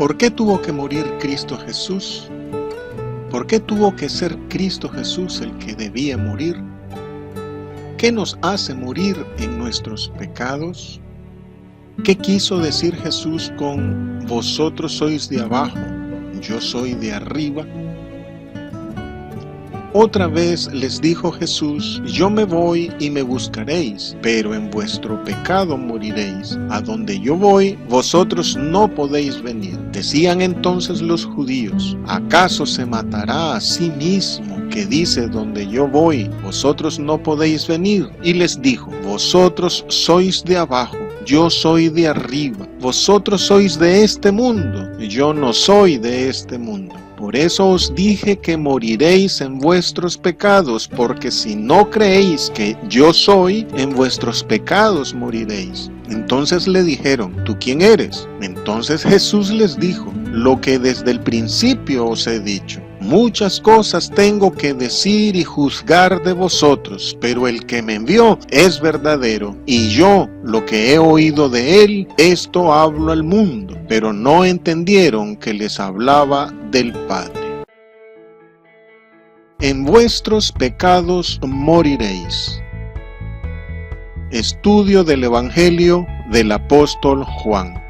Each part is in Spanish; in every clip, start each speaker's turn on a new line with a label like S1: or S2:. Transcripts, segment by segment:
S1: ¿Por qué tuvo que morir Cristo Jesús? ¿Por qué tuvo que ser Cristo Jesús el que debía morir? ¿Qué nos hace morir en nuestros pecados? ¿Qué quiso decir Jesús con vosotros sois de abajo, yo soy de arriba? Otra vez les dijo Jesús, yo me voy y me buscaréis, pero en vuestro pecado moriréis. A donde yo voy, vosotros no podéis venir. Decían entonces los judíos, ¿acaso se matará a sí mismo que dice donde yo voy, vosotros no podéis venir? Y les dijo, vosotros sois de abajo, yo soy de arriba. Vosotros sois de este mundo, yo no soy de este mundo. Por eso os dije que moriréis en vuestros pecados, porque si no creéis que yo soy, en vuestros pecados moriréis. Entonces le dijeron, ¿tú quién eres? Entonces Jesús les dijo, lo que desde el principio os he dicho. Muchas cosas tengo que decir y juzgar de vosotros, pero el que me envió es verdadero, y yo, lo que he oído de él, esto hablo al mundo. Pero no entendieron que les hablaba del Padre. En vuestros pecados moriréis. Estudio del Evangelio del apóstol Juan.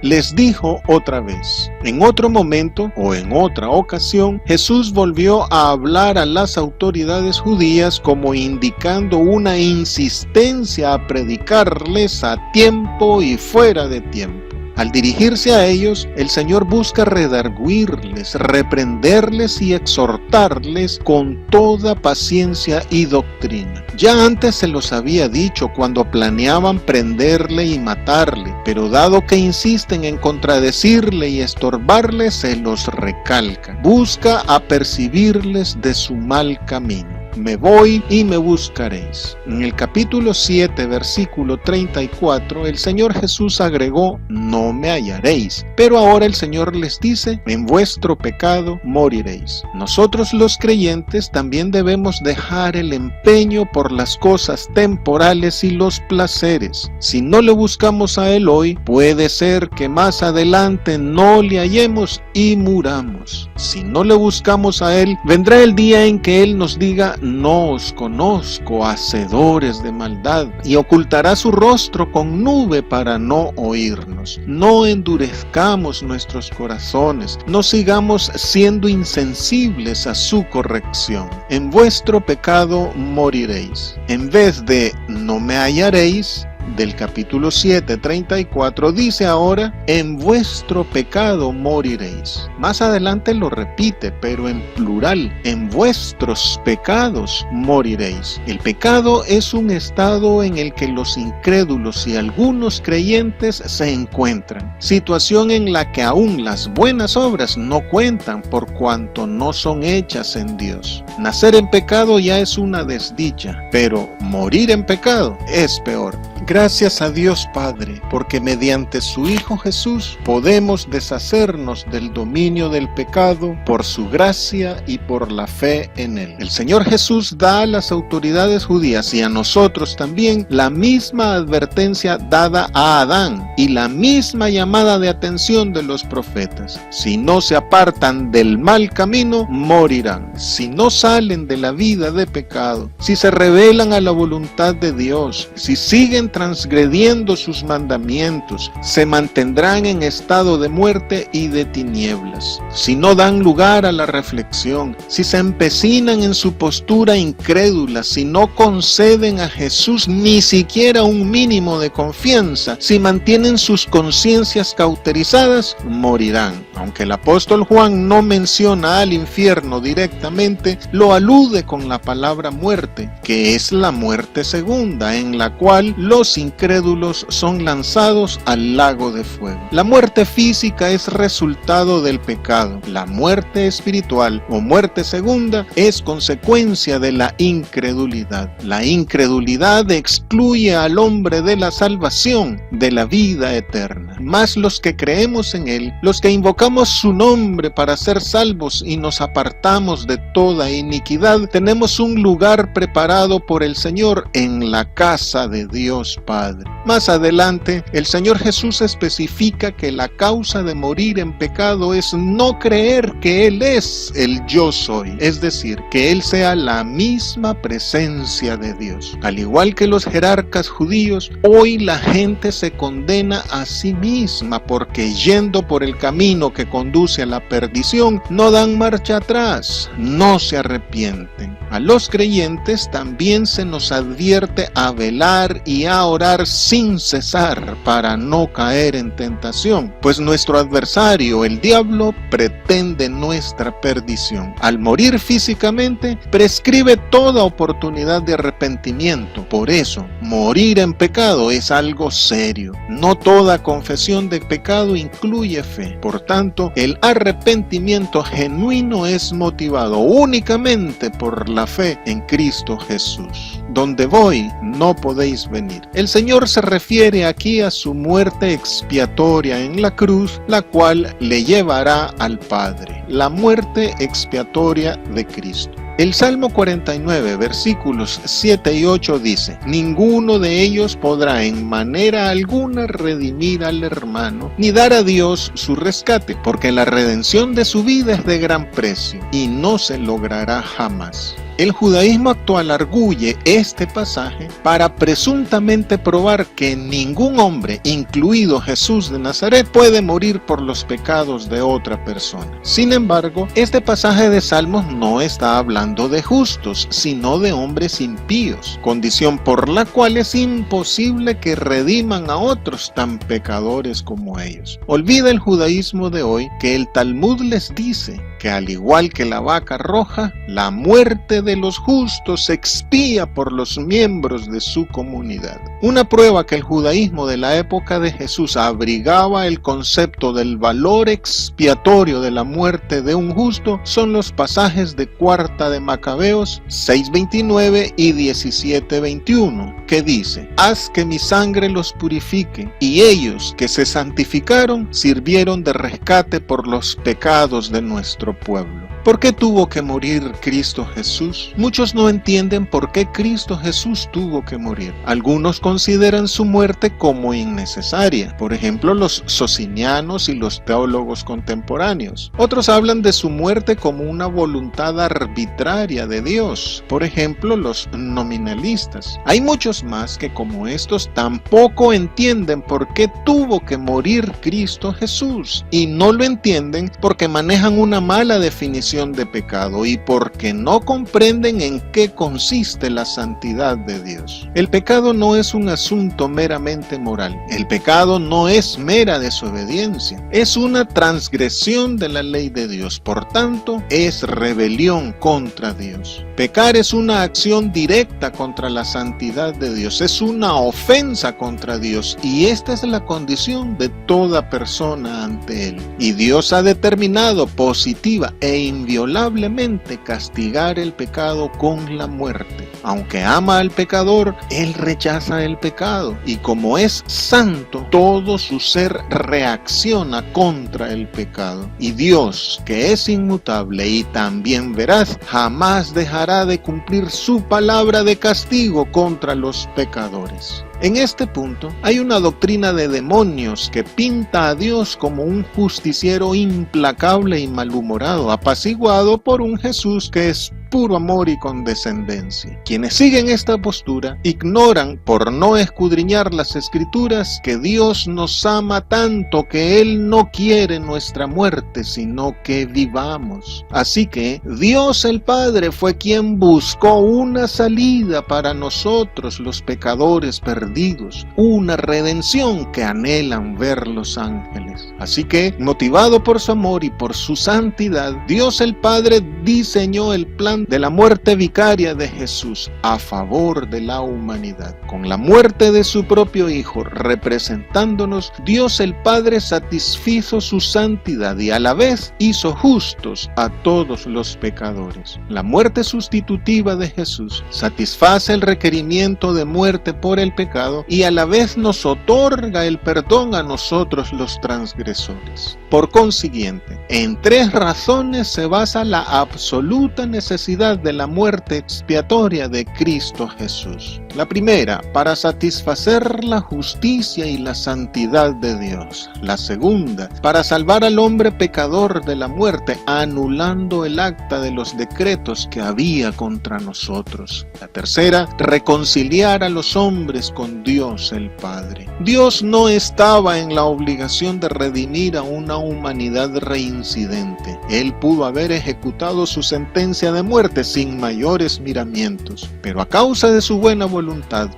S1: Les dijo otra vez. En otro momento o en otra ocasión, Jesús volvió a hablar a las autoridades judías como indicando una insistencia a predicarles a tiempo y fuera de tiempo. Al dirigirse a ellos, el Señor busca redarguirles, reprenderles y exhortarles con toda paciencia y doctrina. Ya antes se los había dicho cuando planeaban prenderle y matarle, pero dado que insisten en contradecirle y estorbarle, se los recalca. Busca apercibirles de su mal camino. Me voy y me buscaréis. En el capítulo 7, versículo 34, el Señor Jesús agregó, no me hallaréis. Pero ahora el Señor les dice, en vuestro pecado moriréis. Nosotros los creyentes también debemos dejar el empeño por las cosas temporales y los placeres. Si no le buscamos a Él hoy, puede ser que más adelante no le hallemos y muramos. Si no le buscamos a Él, vendrá el día en que Él nos diga, no os conozco, hacedores de maldad, y ocultará su rostro con nube para no oírnos. No endurezcamos nuestros corazones, no sigamos siendo insensibles a su corrección. En vuestro pecado moriréis. En vez de no me hallaréis, del capítulo 7, 34, dice ahora, en vuestro pecado moriréis. Más adelante lo repite, pero en plural, en vuestros pecados moriréis. El pecado es un estado en el que los incrédulos y algunos creyentes se encuentran, situación en la que aún las buenas obras no cuentan por cuanto no son hechas en Dios. Nacer en pecado ya es una desdicha, pero morir en pecado es peor. Gracias a Dios Padre, porque mediante su Hijo Jesús podemos deshacernos del dominio del pecado por su gracia y por la fe en Él. El Señor Jesús da a las autoridades judías y a nosotros también la misma advertencia dada a Adán y la misma llamada de atención de los profetas. Si no se apartan del mal camino, morirán. Si no salen de la vida de pecado, si se rebelan a la voluntad de Dios, si siguen transgrediendo sus mandamientos, se mantendrán en estado de muerte y de tinieblas. Si no dan lugar a la reflexión, si se empecinan en su postura incrédula, si no conceden a Jesús ni siquiera un mínimo de confianza, si mantienen sus conciencias cauterizadas, morirán. Aunque el apóstol Juan no menciona al infierno directamente, lo alude con la palabra muerte, que es la muerte segunda, en la cual los incrédulos son lanzados al lago de fuego. La muerte física es resultado del pecado. La muerte espiritual o muerte segunda es consecuencia de la incredulidad. La incredulidad excluye al hombre de la salvación, de la vida eterna. Mas los que creemos en Él, los que invocamos su nombre para ser salvos y nos apartamos de toda iniquidad, tenemos un lugar preparado por el Señor en la casa de Dios Dios Padre. Más adelante, el Señor Jesús especifica que la causa de morir en pecado es no creer que Él es el yo soy, es decir, que Él sea la misma presencia de Dios. Al igual que los jerarcas judíos, hoy la gente se condena a sí misma porque yendo por el camino que conduce a la perdición, no dan marcha atrás, no se arrepienten. A los creyentes también se nos advierte a velar y a orar sin cesar para no caer en tentación, pues nuestro adversario, el diablo, pretende nuestra perdición. Al morir físicamente, prescribe toda oportunidad de arrepentimiento. Por eso, morir en pecado es algo serio. No toda confesión de pecado incluye fe. Por tanto, el arrepentimiento genuino es motivado únicamente por la fe en Cristo Jesús. Donde voy, no podéis venir. El Señor se refiere aquí a su muerte expiatoria en la cruz, la cual le llevará al Padre. La muerte expiatoria de Cristo. El Salmo 49, versículos 7 y 8 dice: ninguno de ellos podrá en manera alguna redimir al hermano, ni dar a Dios su rescate, porque la redención de su vida es de gran precio, y no se logrará jamás. El judaísmo actual arguye este pasaje para presuntamente probar que ningún hombre, incluido Jesús de Nazaret, puede morir por los pecados de otra persona. Sin embargo, este pasaje de Salmos no está hablando de justos, sino de hombres impíos, condición por la cual es imposible que rediman a otros tan pecadores como ellos. Olvida el judaísmo de hoy que el Talmud les dice que al igual que la vaca roja, la muerte de los justos se expía por los miembros de su comunidad. Una prueba que el judaísmo de la época de Jesús abrigaba el concepto del valor expiatorio de la muerte de un justo son los pasajes de Cuarta de Macabeos 6:29 y 17:21, que dice: haz que mi sangre los purifique, y ellos que se santificaron sirvieron de rescate por los pecados de nuestro pueblo. ¿Por qué tuvo que morir Cristo Jesús? Muchos no entienden por qué Cristo Jesús tuvo que morir. Algunos consideran su muerte como innecesaria, por ejemplo los socinianos y los teólogos contemporáneos. Otros hablan de su muerte como una voluntad arbitraria de Dios, por ejemplo los nominalistas. Hay muchos más que, como estos, tampoco entienden por qué tuvo que morir Cristo Jesús, y no lo entienden porque manejan una mala definición de pecado y porque no comprenden en qué consiste la santidad de Dios. El pecado no es un asunto meramente moral. El pecado no es mera desobediencia. Es una transgresión de la ley de Dios. Por tanto, es rebelión contra Dios. Pecar es una acción directa contra la santidad de Dios. Es una ofensa contra Dios, y esta es la condición de toda persona ante Él. Y Dios ha determinado positiva e inviolablemente castigar el pecado con la muerte. Aunque ama al pecador, Él rechaza el pecado, y como es santo, todo su ser reacciona contra el pecado. Y Dios, que es inmutable y también veraz, jamás dejará de cumplir su palabra de castigo contra los pecadores. En este punto hay una doctrina de demonios que pinta a Dios como un justiciero implacable y malhumorado, apaciguado por un Jesús que es puro amor y condescendencia. Quienes siguen esta postura ignoran, por no escudriñar las Escrituras, que Dios nos ama tanto que Él no quiere nuestra muerte, sino que vivamos. Así que Dios el Padre fue quien buscó una salida para nosotros los pecadores perdidos, una redención que anhelan ver los ángeles. Así que, motivado por su amor y por su santidad, Dios el Padre diseñó el plan de la muerte vicaria de Jesús a favor de la humanidad. Con la muerte de su propio Hijo representándonos, Dios el Padre satisfizo su santidad y a la vez hizo justos a todos los pecadores. La muerte sustitutiva de Jesús satisface el requerimiento de muerte por el pecado y a la vez nos otorga el perdón a nosotros los transgresores. Por consiguiente, en 3 razones se basa la absoluta necesidad de la muerte expiatoria de Cristo Jesús. La primera, para satisfacer la justicia y la santidad de Dios. La segunda, para salvar al hombre pecador de la muerte, anulando el acta de los decretos que había contra nosotros. La tercera, reconciliar a los hombres con Dios el Padre. Dios no estaba en la obligación de redimir a una humanidad reincidente. Él pudo haber ejecutado su sentencia de muerte sin mayores miramientos, pero a causa de su buena voluntad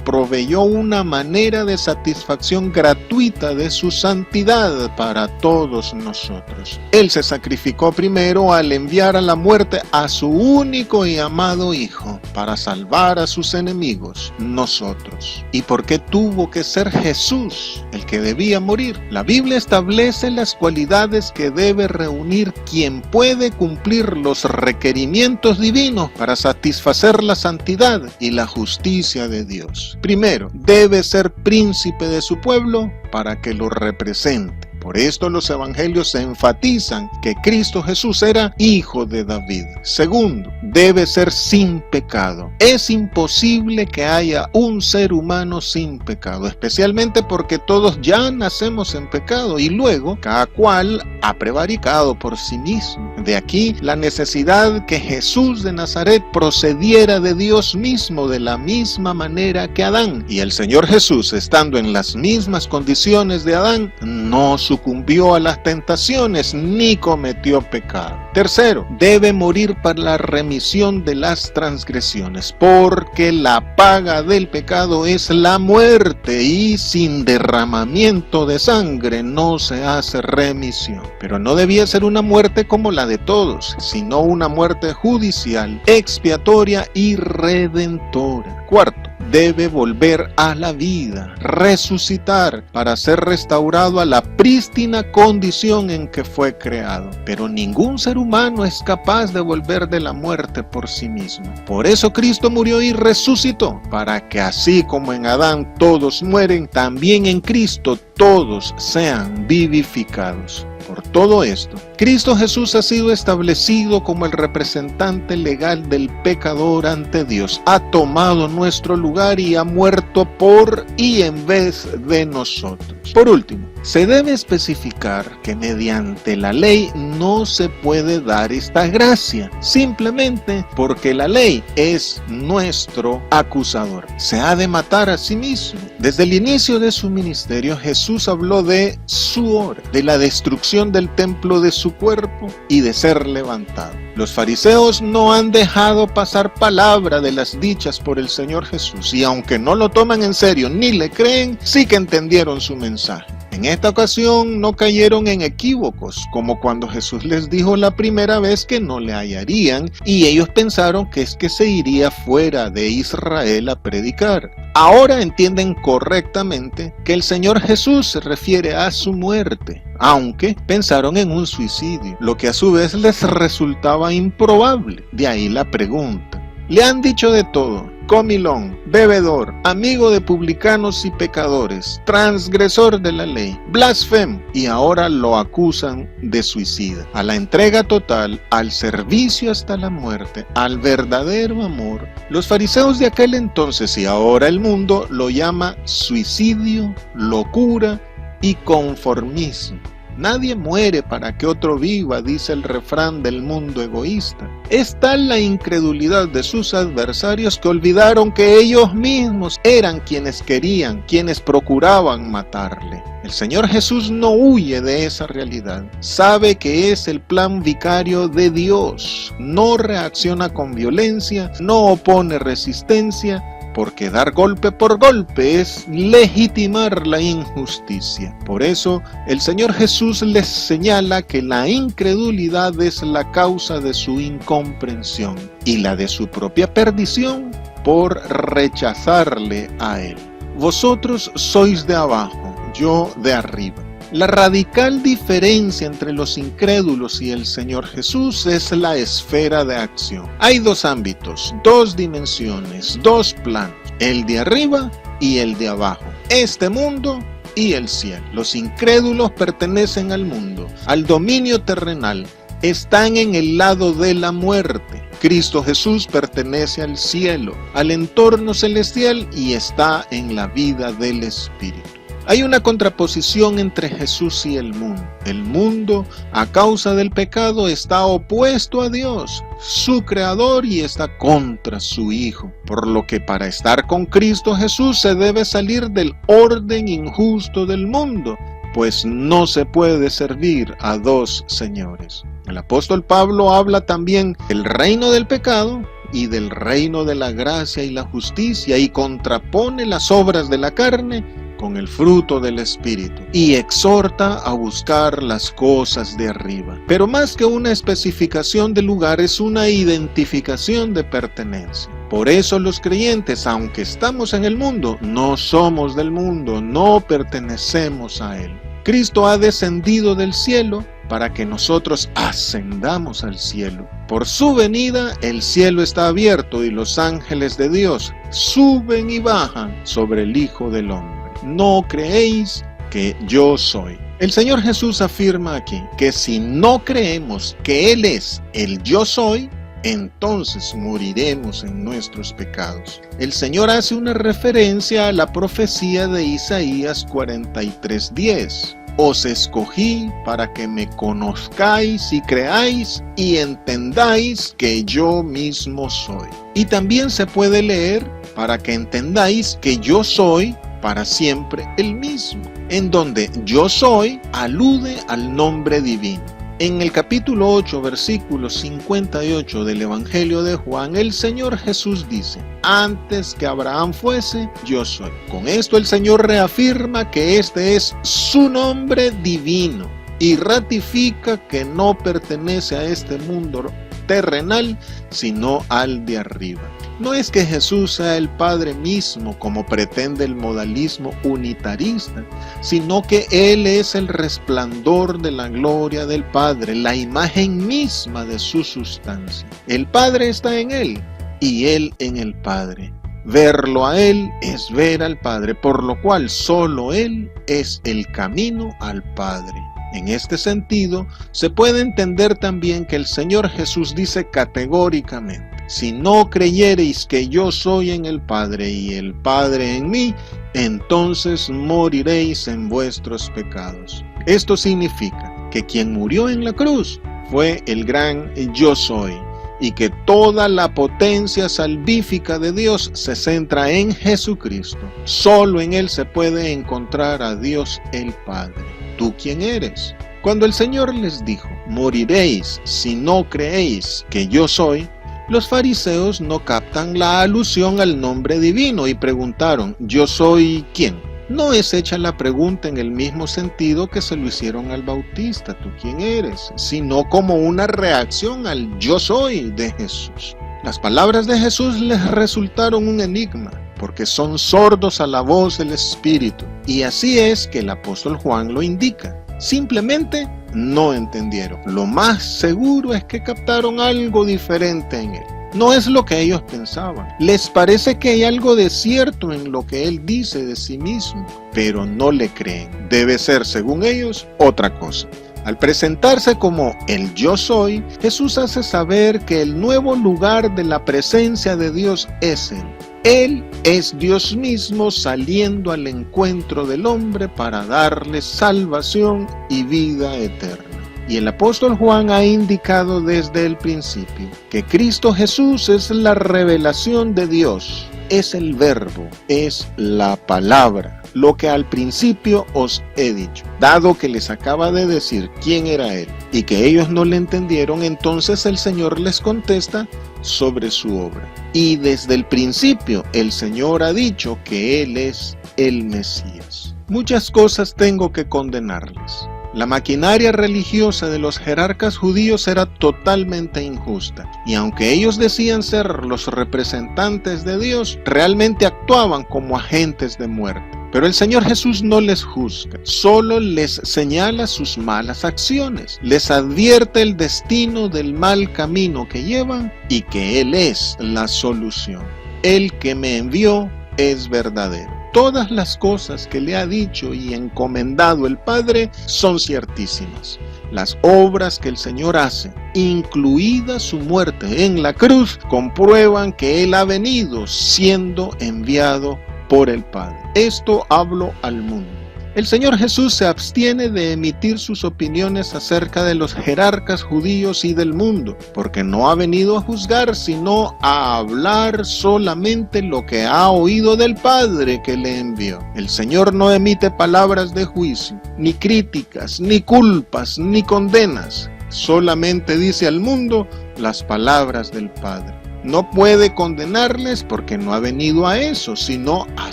S1: proveyó una manera de satisfacción gratuita de su santidad para todos nosotros. Él se sacrificó primero al enviar a la muerte a su único y amado Hijo para salvar a sus enemigos, nosotros. ¿Y por qué tuvo que ser Jesús el que debía morir? La Biblia establece las cualidades que debe reunir quien puede cumplir los requerimientos divinos para satisfacer la santidad y la justicia de Dios. Primero, debe ser príncipe de su pueblo para que lo represente. Por esto los evangelios enfatizan que Cristo Jesús era hijo de David. Segundo, debe ser sin pecado. Es imposible que haya un ser humano sin pecado, especialmente porque todos ya nacemos en pecado y luego cada cual ha prevaricado por sí mismo. De aquí la necesidad que Jesús de Nazaret procediera de Dios mismo de la misma manera que Adán. Y el Señor Jesús, estando en las mismas condiciones de Adán, no sucumbió a las tentaciones ni cometió pecado. Tercero, debe morir para la remisión de las transgresiones, porque la paga del pecado es la muerte y sin derramamiento de sangre no se hace remisión. Pero no debía ser una muerte como la de todos, sino una muerte judicial, expiatoria y redentora. Cuarto, debe volver a la vida, resucitar para ser restaurado a la prístina condición en que fue creado. Pero ningún ser humano es capaz de volver de la muerte por sí mismo. Por eso Cristo murió y resucitó, para que así como en Adán todos mueren, también en Cristo todos sean vivificados. Por todo esto, Cristo Jesús ha sido establecido como el representante legal del pecador ante Dios. Ha tomado nuestro lugar y ha muerto por y en vez de nosotros. Por último, se debe especificar que mediante la ley no se puede dar esta gracia, simplemente porque la ley es nuestro acusador. Se ha de matar a sí mismo. Desde el inicio de su ministerio, Jesús habló de su hora, de la destrucción del templo de su cuerpo y de ser levantado. Los fariseos no han dejado pasar palabra de las dichas por el Señor Jesús, y aunque no lo toman en serio ni le creen, sí que entendieron su mensaje. En esta ocasión no cayeron en equívocos, como cuando Jesús les dijo la primera vez que no le hallarían, y ellos pensaron que es que se iría fuera de Israel a predicar. Ahora entienden correctamente que el Señor Jesús se refiere a su muerte, aunque pensaron en un suicidio, lo que a su vez les resultaba improbable. De ahí la pregunta. Le han dicho de todo: comilón, bebedor, amigo de publicanos y pecadores, transgresor de la ley, blasfemo, y ahora lo acusan de suicida. A la entrega total, al servicio hasta la muerte, al verdadero amor, los fariseos de aquel entonces y ahora el mundo lo llama suicidio, locura y conformismo. Nadie muere para que otro viva, dice el refrán del mundo egoísta. Es tal la incredulidad de sus adversarios que olvidaron que ellos mismos eran quienes querían, quienes procuraban matarle. El Señor Jesús no huye de esa realidad. Sabe que es el plan vicario de Dios. No reacciona con violencia, no opone resistencia, porque dar golpe por golpe es legitimar la injusticia. Por eso, el Señor Jesús les señala que la incredulidad es la causa de su incomprensión y la de su propia perdición por rechazarle a Él. Vosotros sois de abajo, yo de arriba. La radical diferencia entre los incrédulos y el Señor Jesús es la esfera de acción. Hay dos ámbitos, dos dimensiones, dos planos, el de arriba y el de abajo, este mundo y el cielo. Los incrédulos pertenecen al mundo, al dominio terrenal, están en el lado de la muerte. Cristo Jesús pertenece al cielo, al entorno celestial y está en la vida del Espíritu. Hay una contraposición entre Jesús y el mundo. El mundo, a causa del pecado, está opuesto a Dios, su Creador, y está contra su Hijo. Por lo que para estar con Cristo Jesús se debe salir del orden injusto del mundo, pues no se puede servir a dos señores. El apóstol Pablo habla también del reino del pecado y del reino de la gracia y la justicia, y contrapone las obras de la carne con el fruto del Espíritu, y exhorta a buscar las cosas de arriba. Pero más que una especificación de lugar, es una identificación de pertenencia. Por eso los creyentes, aunque estamos en el mundo, no somos del mundo, no pertenecemos a él. Cristo ha descendido del cielo para que nosotros ascendamos al cielo. Por su venida, el cielo está abierto y los ángeles de Dios suben y bajan sobre el Hijo del Hombre. No creéis que yo soy. El Señor Jesús afirma aquí que si no creemos que Él es el yo soy, entonces moriremos en nuestros pecados. El Señor hace una referencia a la profecía de Isaías 43:10. Os escogí para que me conozcáis y creáis y entendáis que yo mismo soy. Y también se puede leer para que entendáis que yo soy para siempre el mismo, en donde yo soy alude al nombre divino. En el capítulo 8, versículo 58 del Evangelio de Juan, el Señor Jesús dice: antes que Abraham fuese, yo soy. Con esto el Señor reafirma que este es su nombre divino y ratifica que no pertenece a este mundo terrenal, sino al de arriba. No es que Jesús sea el Padre mismo, como pretende el modalismo unitarista, sino que Él es el resplandor de la gloria del Padre, la imagen misma de su sustancia. El Padre está en Él y Él en el Padre. Verlo a Él es ver al Padre, por lo cual solo Él es el camino al Padre. En este sentido, se puede entender también que el Señor Jesús dice categóricamente: si no creyereis que yo soy en el Padre y el Padre en mí, entonces moriréis en vuestros pecados. Esto significa que quien murió en la cruz fue el gran yo soy, y que toda la potencia salvífica de Dios se centra en Jesucristo. Solo en Él se puede encontrar a Dios el Padre. ¿Tú quién eres? Cuando el Señor les dijo: moriréis si no creéis que yo soy, los fariseos no captan la alusión al nombre divino y preguntaron: ¿yo soy quién? No es hecha la pregunta en el mismo sentido que se lo hicieron al Bautista: ¿tú quién eres? Sino como una reacción al yo soy de Jesús. Las palabras de Jesús les resultaron un enigma, porque son sordos a la voz del Espíritu. Y así es que el apóstol Juan lo indica. Simplemente no entendieron. Lo más seguro es que captaron algo diferente en él. No es lo que ellos pensaban. Les parece que hay algo de cierto en lo que él dice de sí mismo, pero no le creen. Debe ser, según ellos, otra cosa. Al presentarse como el yo soy, Jesús hace saber que el nuevo lugar de la presencia de Dios es Él. Él es Dios mismo saliendo al encuentro del hombre para darle salvación y vida eterna. Y el apóstol Juan ha indicado desde el principio que Cristo Jesús es la revelación de Dios, es el verbo, es la palabra, lo que al principio os he dicho. Dado que les acaba de decir quién era Él y que ellos no le entendieron, entonces el Señor les contesta sobre su obra. Y desde el principio el Señor ha dicho que Él es el Mesías. Muchas cosas tengo que condenarles. La maquinaria religiosa de los jerarcas judíos era totalmente injusta, y aunque ellos decían ser los representantes de Dios, realmente actuaban como agentes de muerte. Pero el Señor Jesús no les juzga, solo les señala sus malas acciones, les advierte el destino del mal camino que llevan y que Él es la solución. El que me envió es verdadero. Todas las cosas que le ha dicho y encomendado el Padre son ciertísimas. Las obras que el Señor hace, incluida su muerte en la cruz, comprueban que Él ha venido siendo enviado por el Padre. Esto hablo al mundo. El Señor Jesús se abstiene de emitir sus opiniones acerca de los jerarcas judíos y del mundo, porque no ha venido a juzgar, sino a hablar solamente lo que ha oído del Padre que le envió. El Señor no emite palabras de juicio, ni críticas, ni culpas, ni condenas. Solamente dice al mundo las palabras del Padre. No puede condenarles porque no ha venido a eso, sino a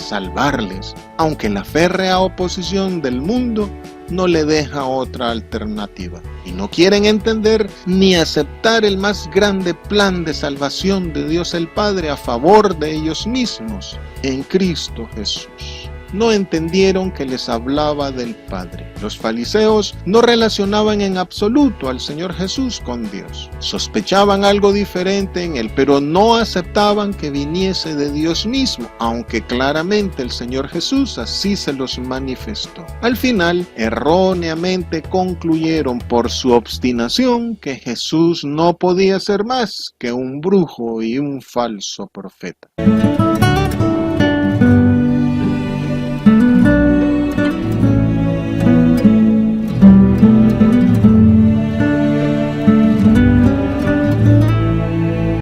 S1: salvarles, aunque la férrea oposición del mundo no le deja otra alternativa. Y no quieren entender ni aceptar el más grande plan de salvación de Dios el Padre a favor de ellos mismos, en Cristo Jesús. No entendieron que les hablaba del Padre. Los fariseos no relacionaban en absoluto al Señor Jesús con Dios. Sospechaban algo diferente en Él, pero no aceptaban que viniese de Dios mismo, aunque claramente el Señor Jesús así se los manifestó. Al final, erróneamente concluyeron por su obstinación que Jesús no podía ser más que un brujo y un falso profeta.